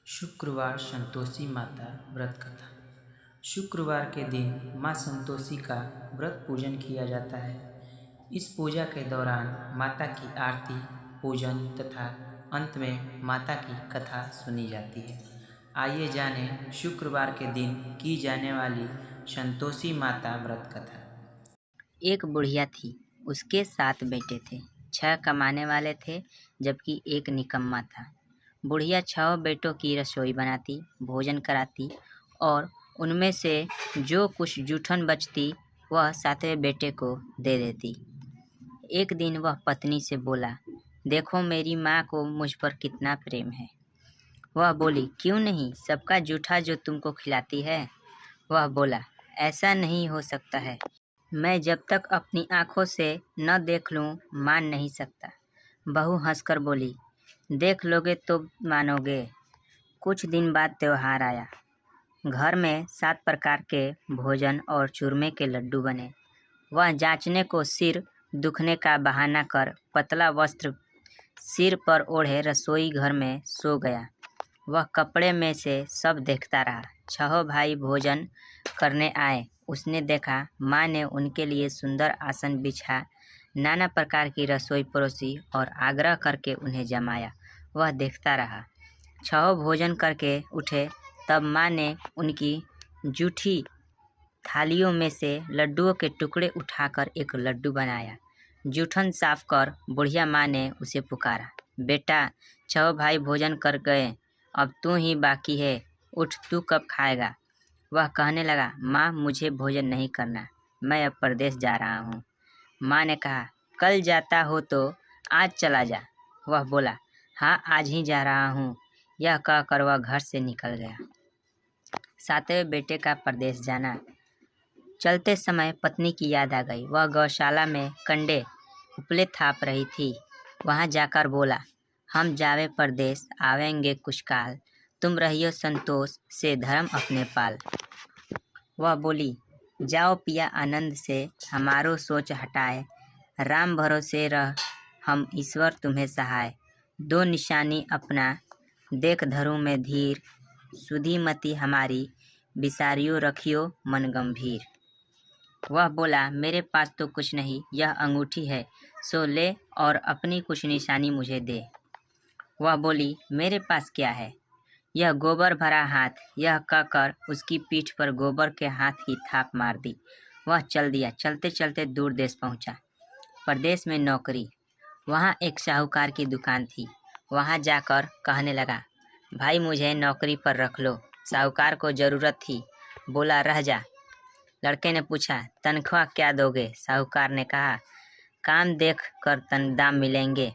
शुक्रवार संतोषी माता व्रत कथा। शुक्रवार के दिन माँ संतोषी का व्रत पूजन किया जाता है। इस पूजा के दौरान माता की आरती, पूजन तथा अंत में माता की कथा सुनी जाती है। आइए जानें शुक्रवार के दिन की जाने वाली संतोषी माता व्रत कथा। एक बुढ़िया थी, उसके 7 बेटे थे। 6 कमाने वाले थे जबकि एक निकम्मा था। बुढ़िया 6 बेटों की रसोई बनाती, भोजन कराती और उनमें से जो कुछ जूठन बचती वह 7वें बेटे को दे देती। एक दिन वह पत्नी से बोला, देखो मेरी माँ को मुझ पर कितना प्रेम है। वह बोली, क्यों नहीं, सबका जूठा जो तुमको खिलाती है। वह बोला, ऐसा नहीं हो सकता है, मैं जब तक अपनी आँखों से न देख लूँ मान नहीं सकता। बहू हंसकर बोली, देख लोगे तो मानोगे। कुछ दिन बाद त्योहार आया। घर में 7 प्रकार के भोजन और चूरमे के लड्डू बने। वह जांचने को सिर दुखने का बहाना कर पतला वस्त्र सिर पर ओढ़े रसोई घर में सो गया। वह कपड़े में से सब देखता रहा। 6 भाई भोजन करने आए। उसने देखा माँ ने उनके लिए सुंदर आसन बिछा, नाना प्रकार की रसोई परोसी और आग्रह करके उन्हें जमाया। वह देखता रहा। 6 भोजन करके उठे तब माँ ने उनकी जूठी थालियों में से लड्डुओं के टुकड़े उठाकर एक लड्डू बनाया। जूठन साफ कर बुढ़िया माँ ने उसे पुकारा, बेटा 6 भाई भोजन कर गए, अब तू ही बाकी है, उठ, तू कब खाएगा। वह कहने लगा, माँ मुझे भोजन नहीं करना, मैं अब परदेश जा रहा हूँ। माँ ने कहा, कल जाता हो तो आज चला जा। वह बोला, हाँ आज ही जा रहा हूँ। यह कहकर वह घर से निकल गया। 7वें बेटे का परदेश जाना। चलते समय पत्नी की याद आ गई। वह गौशाला में कंडे उपले थाप रही थी। वहाँ जाकर बोला, हम जावे परदेश, आवेंगे कुछ काल, तुम रहियो संतोष से धर्म अपने पाल। वह बोली, जाओ पिया आनंद से, हमारो सोच हटाए, राम भरोसे रह, हम ईश्वर तुम्हें सहाय। 2 निशानी अपना देख धरू में धीर, सुधी मति हमारी, बिसारियो रखियो मन गंभीर। वह बोला, मेरे पास तो कुछ नहीं, यह अंगूठी है, सो ले और अपनी कुछ निशानी मुझे दे। वह बोली, मेरे पास क्या है, यह गोबर भरा हाथ। यह कहकर उसकी पीठ पर गोबर के हाथ की थाप मार दी। वह चल दिया। चलते चलते दूर देश पहुंचा। परदेश में नौकरी। वहाँ एक साहूकार की दुकान थी। वहाँ जाकर कहने लगा, भाई मुझे नौकरी पर रख लो। साहूकार को ज़रूरत थी, बोला रह जा। लड़के ने पूछा, तनख्वाह क्या दोगे। साहूकार ने कहा, काम देख कर दाम मिलेंगे।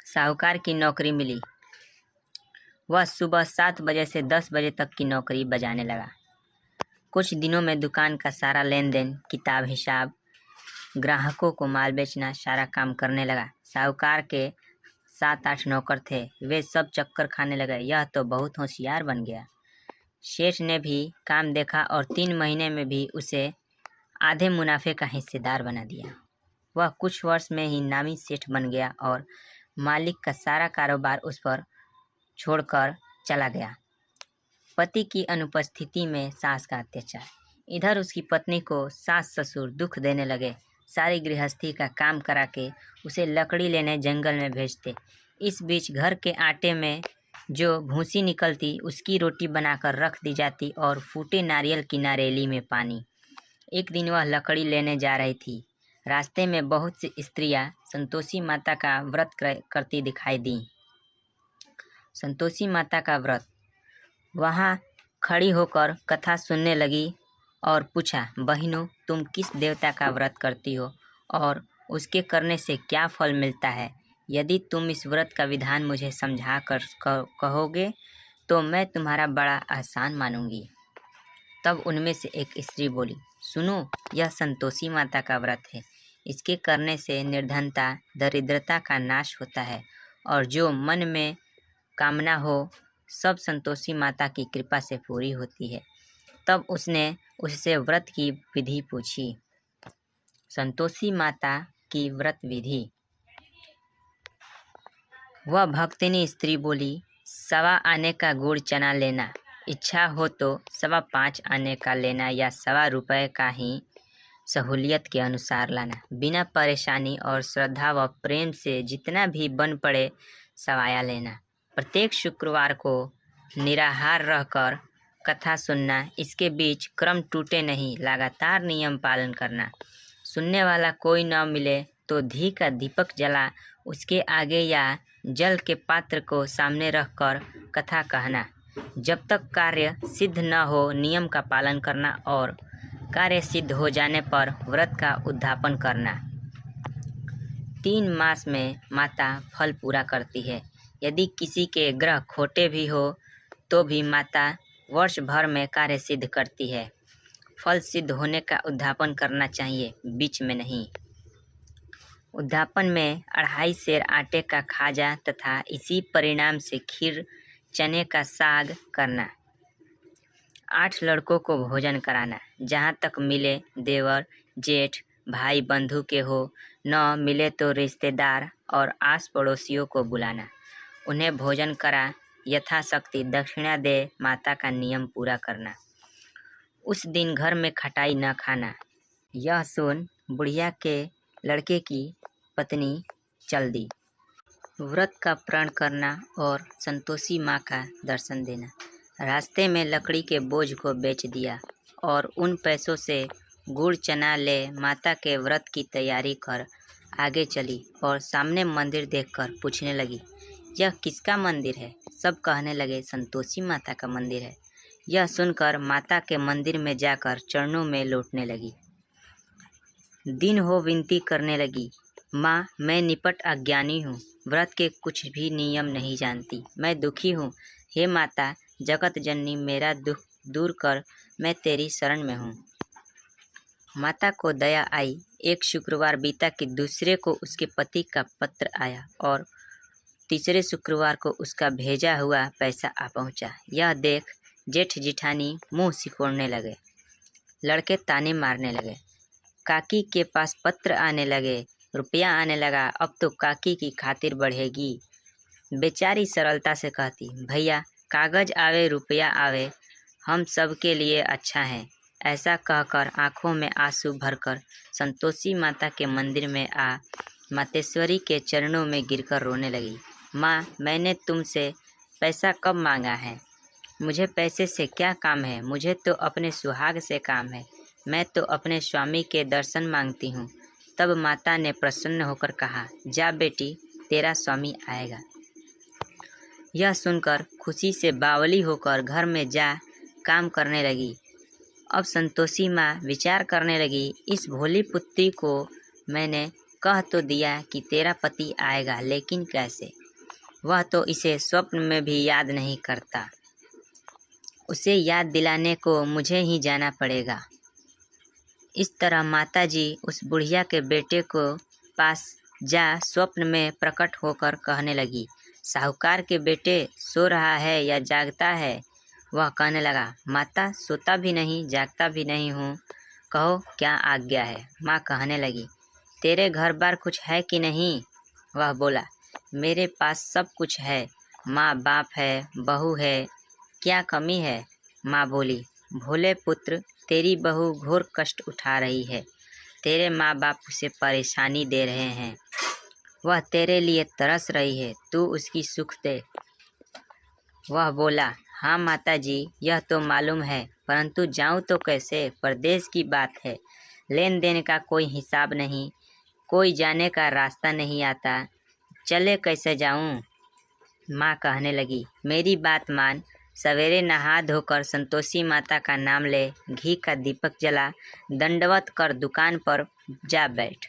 साहूकार की नौकरी मिली। वह सुबह 7 बजे से 10 बजे तक की नौकरी बजाने लगा। कुछ दिनों में दुकान का सारा लेन देन, किताब हिसाब, ग्राहकों को माल बेचना, सारा काम करने लगा। साहूकार के 7-8 नौकर थे। वे सब चक्कर खाने लगे, यह तो बहुत होशियार बन गया। सेठ ने भी काम देखा और 3 महीने में भी उसे आधे मुनाफे का हिस्सेदार बना दिया। वह कुछ वर्ष में ही नामी सेठ बन गया और मालिक का सारा कारोबार उस पर छोड़कर चला गया। पति की अनुपस्थिति में सास का अत्याचार। इधर उसकी पत्नी को सास ससुर दुख देने लगे। सारी गृहस्थी का काम करा के उसे लकड़ी लेने जंगल में भेजते। इस बीच घर के आटे में जो भूसी निकलती उसकी रोटी बनाकर रख दी जाती और फूटे नारियल की नारेली में पानी। एक दिन वह लकड़ी लेने जा रही थी। रास्ते में बहुत सी स्त्रियां संतोषी माता का व्रत करती दिखाई दी। संतोषी माता का व्रत। वहाँ खड़ी होकर कथा सुनने लगी और पूछा, बहनों तुम किस देवता का व्रत करती हो और उसके करने से क्या फल मिलता है। यदि तुम इस व्रत का विधान मुझे समझा कर कहोगे तो मैं तुम्हारा बड़ा एहसान मानूंगी। तब उनमें से एक स्त्री बोली, सुनो, यह संतोषी माता का व्रत है। इसके करने से निर्धनता, दरिद्रता का नाश होता है और जो मन में कामना हो सब संतोषी माता की कृपा से पूरी होती है। तब उसने उससे व्रत की विधि पूछी। संतोषी माता की व्रत विधि। वह भक्तिनी स्त्री बोली, सवा आने का गुड़ चना लेना, इच्छा हो तो 5.25 आने का लेना या 1.25 का ही सहूलियत के अनुसार लाना। बिना परेशानी और श्रद्धा व प्रेम से जितना भी बन पड़े सवाया लेना। प्रत्येक शुक्रवार को निराहार रहकर कथा सुनना, इसके बीच क्रम टूटे नहीं, लगातार नियम पालन करना। सुनने वाला कोई न मिले तो घी का दीपक जला उसके आगे या जल के पात्र को सामने रखकर कथा कहना। जब तक कार्य सिद्ध न हो नियम का पालन करना और कार्य सिद्ध हो जाने पर व्रत का उद्यापन करना। 3 मास में माता फल पूरा करती है। यदि किसी के ग्रह खोटे भी हो तो भी माता वर्ष भर में कार्य सिद्ध करती है। फल सिद्ध होने का उद्यापन करना चाहिए, बीच में नहीं। उद्यापन में 2.5 सेर आटे का खाजा तथा इसी परिणाम से खीर चने का साग करना। 8 लड़कों को भोजन कराना। जहाँ तक मिले देवर जेठ भाई बंधु के हो, न मिले तो रिश्तेदार और आस पड़ोसियों को बुलाना। उन्हें भोजन करा, यथाशक्ति दक्षिणा दे माता का नियम पूरा करना। उस दिन घर में खटाई न खाना। यह सुन बुढ़िया के लड़के की पत्नी चल दी। व्रत का प्रण करना और संतोषी माँ का दर्शन देना। रास्ते में लकड़ी के बोझ को बेच दिया और उन पैसों से गुड़ चना ले माता के व्रत की तैयारी कर आगे चली और सामने मंदिर देखकर पूछने लगी, यह किसका मंदिर है? सब कहने लगे, संतोषी माता का मंदिर है। यह सुनकर माता के मंदिर में जाकर चरणों में लौटने लगी। दिन हो विनती करने लगी, माँ मैं निपट अज्ञानी हूँ, व्रत के कुछ भी नियम नहीं जानती, मैं दुखी हूँ। हे माता जगत जननी, मेरा दुख दूर कर, मैं तेरी शरण में हूँ। माता को दया आई। एक शुक्रवार बीता कि दूसरे को उसके पति का पत्र आया और तीसरे शुक्रवार को उसका भेजा हुआ पैसा आ पहुँचा। यह देख जेठ जिठानी मुंह सिकोड़ने लगे, लड़के ताने मारने लगे। काकी के पास पत्र आने लगे, रुपया आने लगा, अब तो काकी की खातिर बढ़ेगी। बेचारी सरलता से कहती, भैया कागज आवे रुपया आवे, हम सब के लिए अच्छा है। ऐसा कहकर आंखों में आंसू भरकर संतोषी माता के मंदिर में आ मातेश्वरी के चरणों में गिरकर रोने लगी। माँ मैंने तुमसे पैसा कब मांगा है? मुझे पैसे से क्या काम है? मुझे तो अपने सुहाग से काम है। मैं तो अपने स्वामी के दर्शन मांगती हूँ। तब माता ने प्रसन्न होकर कहा, जा बेटी तेरा स्वामी आएगा। यह सुनकर खुशी से बावली होकर घर में जा काम करने लगी। अब संतोषी माँ विचार करने लगी, इस भोली पुत्री को मैंने कह तो दिया कि तेरा पति आएगा, लेकिन कैसे? वह तो इसे स्वप्न में भी याद नहीं करता। उसे याद दिलाने को मुझे ही जाना पड़ेगा। इस तरह माताजी उस बुढ़िया के बेटे को पास जा स्वप्न में प्रकट होकर कहने लगी, साहूकार के बेटे सो रहा है या जागता है? वह कहने लगा, माता सोता भी नहीं जागता भी नहीं हूँ, कहो क्या आज्ञा है? माँ कहने लगी, तेरे घर बार कुछ है कि नहीं? वह बोला, मेरे पास सब कुछ है, माँ बाप है, बहू है, क्या कमी है? माँ बोली, भोले पुत्र तेरी बहू घोर कष्ट उठा रही है, तेरे माँ बाप उसे परेशानी दे रहे हैं, वह तेरे लिए तरस रही है, तू उसकी सुख दे। वह बोला, हाँ माता जी यह तो मालूम है, परंतु जाऊँ तो कैसे? परदेश की बात है, लेन देन का कोई हिसाब नहीं, कोई जाने का रास्ता नहीं आता, चले कैसे जाऊँ? माँ कहने लगी, मेरी बात मान, सवेरे नहा धोकर संतोषी माता का नाम ले, घी का दीपक जला, दंडवत कर दुकान पर जा बैठ।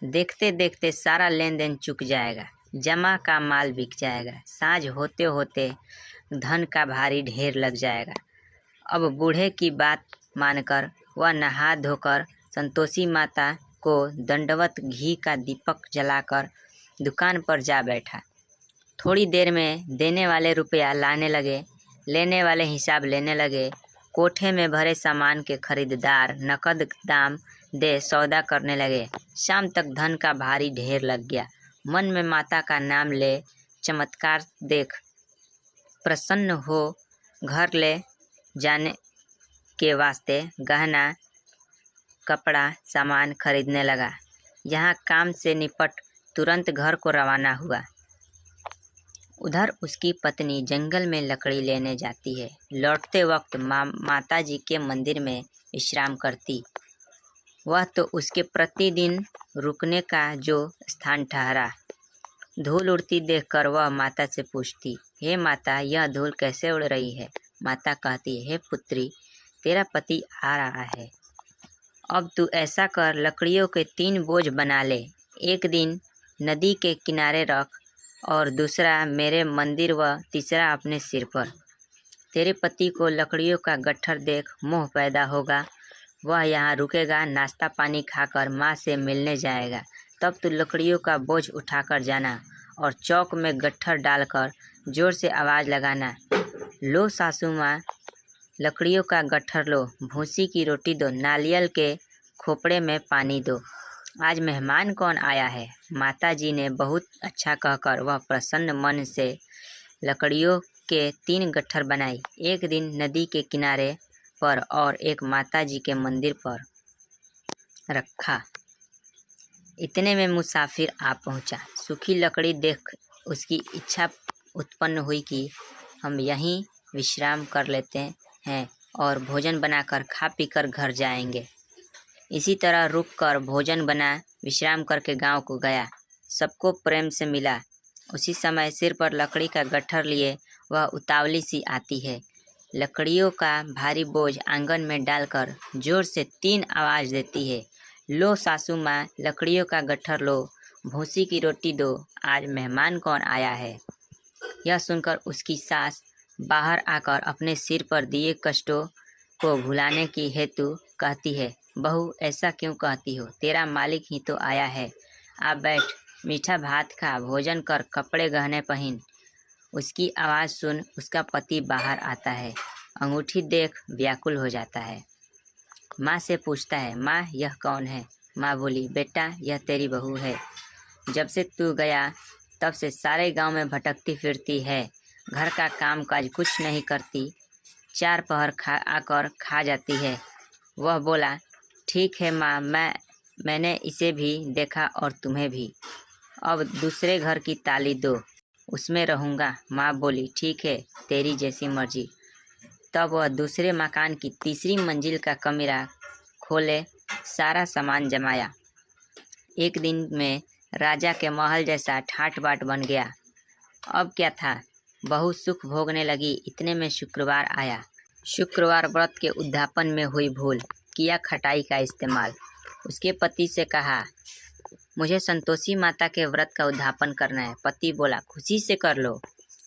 देखते देखते सारा लेन देन चुक जाएगा, जमा का माल बिक जाएगा, साँझ होते होते धन का भारी ढेर लग जाएगा। अब बूढ़े की बात मानकर वह नहा धोकर संतोषी माता को दंडवत घी का दीपक जलाकर दुकान पर जा बैठा। थोड़ी देर में देने वाले रुपया लाने लगे, लेने वाले हिसाब लेने लगे। कोठे में भरे सामान के खरीदार नकद दाम दे सौदा करने लगे। शाम तक धन का भारी ढेर लग गया। मन में माता का नाम ले, चमत्कार देख प्रसन्न हो घर ले जाने के वास्ते गहना कपड़ा सामान खरीदने लगा। यहाँ काम से निपट तुरंत घर को रवाना हुआ। उधर उसकी पत्नी जंगल में लकड़ी लेने जाती है। लौटते वक्त माता जी के मंदिर में विश्राम करती। वह तो उसके प्रतिदिन रुकने का जो स्थान ठहरा। धूल उड़ती देखकर वह माता से पूछती, हे माता, यह धूल कैसे उड़ रही है? माता कहती, हे पुत्री, तेरा पति आ रहा है। अब तू ऐसा कर, लकड़ियों के 3 बोझ बना ले। एक दिन नदी के किनारे रख और दूसरा मेरे मंदिर व तीसरा अपने सिर पर। तेरे पति को लकड़ियों का गट्ठर देख मोह पैदा होगा। वह यहाँ रुकेगा, नाश्ता पानी खाकर माँ से मिलने जाएगा। तब तू लकड़ियों का बोझ उठाकर जाना और चौक में गट्ठर डालकर जोर से आवाज़ लगाना, लो सासू माँ, लकड़ियों का गट्ठर लो, भूसी की रोटी दो, नारियल के खोपड़े में पानी दो। आज मेहमान कौन आया है? माता जी ने बहुत अच्छा कहकर वह प्रसन्न मन से लकड़ियों के 3 गट्ठर बनाई। एक दिन नदी के किनारे पर और एक माता जी के मंदिर पर रखा। इतने में मुसाफिर आ पहुंचा। सूखी लकड़ी देख उसकी इच्छा उत्पन्न हुई कि हम यहीं विश्राम कर लेते हैं और भोजन बनाकर खा पीकर घर जाएंगे। इसी तरह रुककर भोजन बना विश्राम करके गांव को गया। सबको प्रेम से मिला। उसी समय सिर पर लकड़ी का गट्ठर लिए वह उतावली सी आती है। लकड़ियों का भारी बोझ आंगन में डालकर जोर से 3 आवाज़ देती है, लो सासू माँ, लकड़ियों का गट्ठर लो, भूसी की रोटी दो, आज मेहमान कौन आया है? यह सुनकर उसकी सास बाहर आकर अपने सिर पर दिए कष्टों को भुलाने की हेतु कहती है, बहू, ऐसा क्यों कहती हो? तेरा मालिक ही तो आया है। आ बैठ, मीठा भात खा, भोजन कर, कपड़े गहने पहन। उसकी आवाज़ सुन उसका पति बाहर आता है। अंगूठी देख व्याकुल हो जाता है। माँ से पूछता है, माँ, यह कौन है? माँ बोली, बेटा, यह तेरी बहू है। जब से तू गया तब से सारे गांव में भटकती फिरती है। घर का काम काज कुछ नहीं करती। 4 पहर आकर खा जाती है। वह बोला, ठीक है माँ, मैंने इसे भी देखा और तुम्हें भी। अब दूसरे घर की ताली दो, उसमें रहूँगा। माँ बोली, ठीक है, तेरी जैसी मर्जी। तब वह दूसरे मकान की तीसरी मंजिल का कमरा खोले सारा सामान जमाया। एक दिन में राजा के महल जैसा ठाट बाट बन गया। अब क्या था, बहू सुख भोगने लगी। इतने में शुक्रवार आया। शुक्रवार व्रत के उद्यापन में हुई भूल, किया खटाई का इस्तेमाल। उसके पति से कहा, मुझे संतोषी माता के व्रत का उद्यापन करना है। पति बोला, खुशी से कर लो।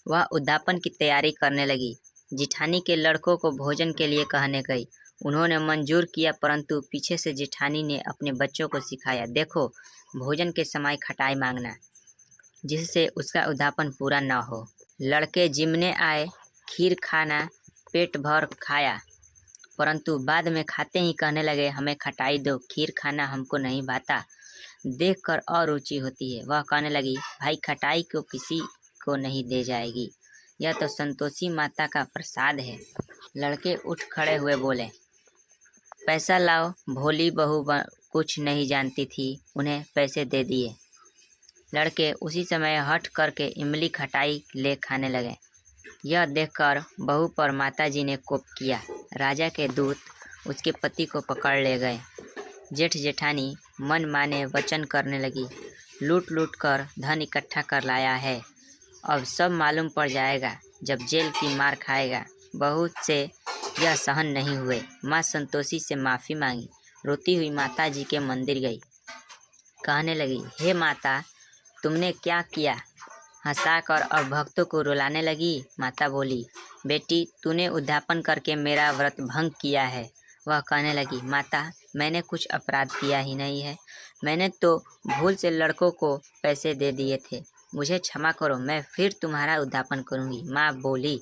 वह उद्यापन की तैयारी करने लगी। जिठानी के लड़कों को भोजन के लिए कहने गई। उन्होंने मंजूर किया, परंतु पीछे से जिठानी ने अपने बच्चों को सिखाया, देखो, भोजन के समय खटाई मांगना, जिससे उसका उद्यापन पूरा न हो। लड़के जिमने आए, खीर खाना पेट भर खाया, परंतु बाद में खाते ही कहने लगे, हमें खटाई दो, खीर खाना हमको नहीं भाता। देखकर और रुचि होती है। वह कहने लगी, भाई, खटाई को किसी को नहीं दे जाएगी, यह तो संतोषी माता का प्रसाद है। लड़के उठ खड़े हुए बोले, पैसा लाओ। भोली बहू कुछ नहीं जानती थी, उन्हें पैसे दे दिए। लड़के उसी समय हट करके इमली खटाई ले खाने लगे। यह देखकर बहू पर माताजी ने कोप किया। राजा के दूत उसके पति को पकड़ ले गए। जेठ जेठानी मन माने वचन करने लगी, लूट लूट कर धन इकट्ठा कर लाया है, अब सब मालूम पड़ जाएगा, जब जेल की मार खाएगा। बहू से यह सहन नहीं हुए। माँ संतोषी से माफ़ी मांगी। रोती हुई माता जी के मंदिर गई। कहने लगी, हे माता, तुमने क्या किया? हंसाकर और भक्तों को रुलाने लगी। माता बोली, बेटी, तूने उद्यापन करके मेरा व्रत भंग किया है। वह कहने लगी, माता, मैंने कुछ अपराध किया ही नहीं है। मैंने तो भूल से लड़कों को पैसे दे दिए थे। मुझे क्षमा करो, मैं फिर तुम्हारा उद्यापन करूँगी। माँ बोली,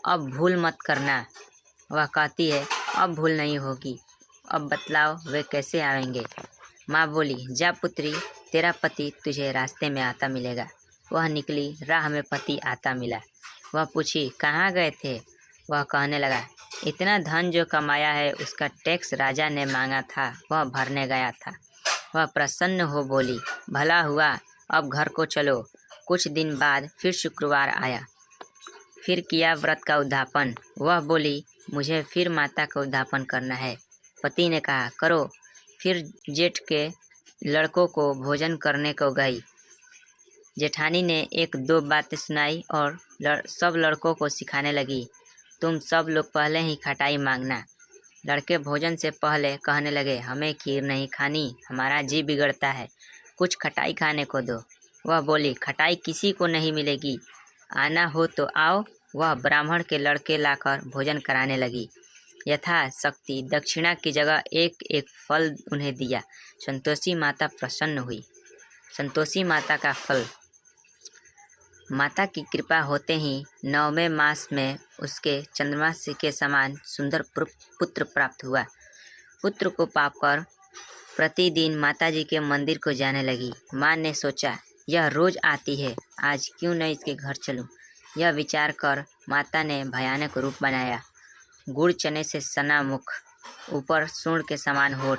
अब भूल मत करना। वह कहती है, अब भूल नहीं होगी। अब बतलाओ वे कैसे आएंगे? माँ बोली, जा पुत्री, तेरा पति तुझे रास्ते में आता मिलेगा। वह निकली, राह में पति आता मिला। वह पूछी, कहाँ गए थे? वह कहने लगा, इतना धन जो कमाया है उसका टैक्स राजा ने मांगा था, वह भरने गया था। वह प्रसन्न हो बोली, भला हुआ, अब घर को चलो। कुछ दिन बाद फिर शुक्रवार आया। फिर किया व्रत का उद्यापन। वह बोली, मुझे फिर माता का उद्यापन करना है। पति ने कहा, करो। फिर जेठ के लड़कों को भोजन करने को गई। जेठानी ने एक दो बातें सुनाई और सब लड़कों को सिखाने लगी, तुम सब लोग पहले ही खटाई मांगना। लड़के भोजन से पहले कहने लगे, हमें खीर नहीं खानी, हमारा जी बिगड़ता है, कुछ खटाई खाने को दो। वह बोली, खटाई किसी को नहीं मिलेगी, आना हो तो आओ। वह ब्राह्मण के लड़के लाकर भोजन कराने लगी। यथाशक्ति दक्षिणा की जगह एक एक फल उन्हें दिया। संतोषी माता प्रसन्न हुई। संतोषी माता का फल। माता की कृपा होते ही 9वें मास में उसके चंद्रमा के समान सुंदर पुत्र प्राप्त हुआ। पुत्र को पाकर प्रतिदिन माताजी के मंदिर को जाने लगी। माँ ने सोचा, यह रोज आती है, आज क्यों न इसके घर चलूं। यह विचार कर माता ने भयानक रूप बनाया। गुड़ चने से सना मुख, ऊपर सूंड के समान होठ,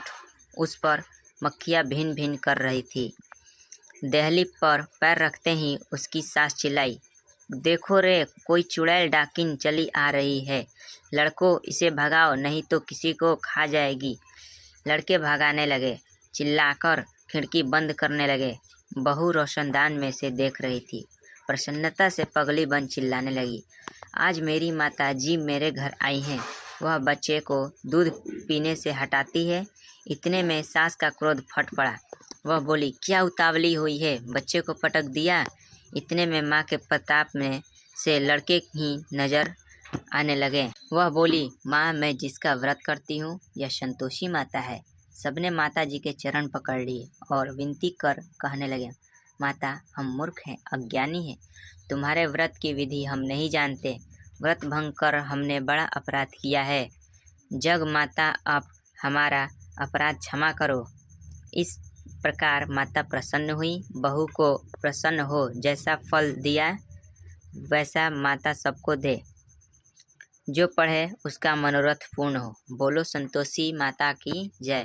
उस पर मक्खियाँ भिन भिन कर रही थी। देहली पर पैर रखते ही उसकी सास चिल्लाई, देखो रे, कोई चुड़ैल डाकिन चली आ रही है, लड़कों इसे भगाओ नहीं तो किसी को खा जाएगी। लड़के भगाने लगे, चिल्लाकर खिड़की बंद करने लगे। बहू रोशनदान में से देख रही थी। प्रसन्नता से पगली बन चिल्लाने लगी, आज मेरी माता जी मेरे घर आई हैं। वह बच्चे को दूध पीने से हटाती है। इतने में सास का क्रोध फट पड़ा। वह बोली, क्या उतावली हुई है, बच्चे को पटक दिया। इतने में माँ के प्रताप में से लड़के ही नजर आने लगे। वह बोली, माँ, मैं जिसका व्रत करती हूँ यह संतोषी माता है। सबने माता जी के चरण पकड़ लिए और विनती कर कहने लगे, माता, हम मूर्ख हैं, अज्ञानी हैं, तुम्हारे व्रत की विधि हम नहीं जानते। व्रत भंग कर हमने बड़ा अपराध किया है। जग माता, आप हमारा अपराध क्षमा करो। इस प्रकार माता प्रसन्न हुई। बहू को प्रसन्न हो, जैसा फल दिया वैसा माता सबको दे। जो पढ़े उसका मनोरथ पूर्ण हो। बोलो संतोषी माता की जय।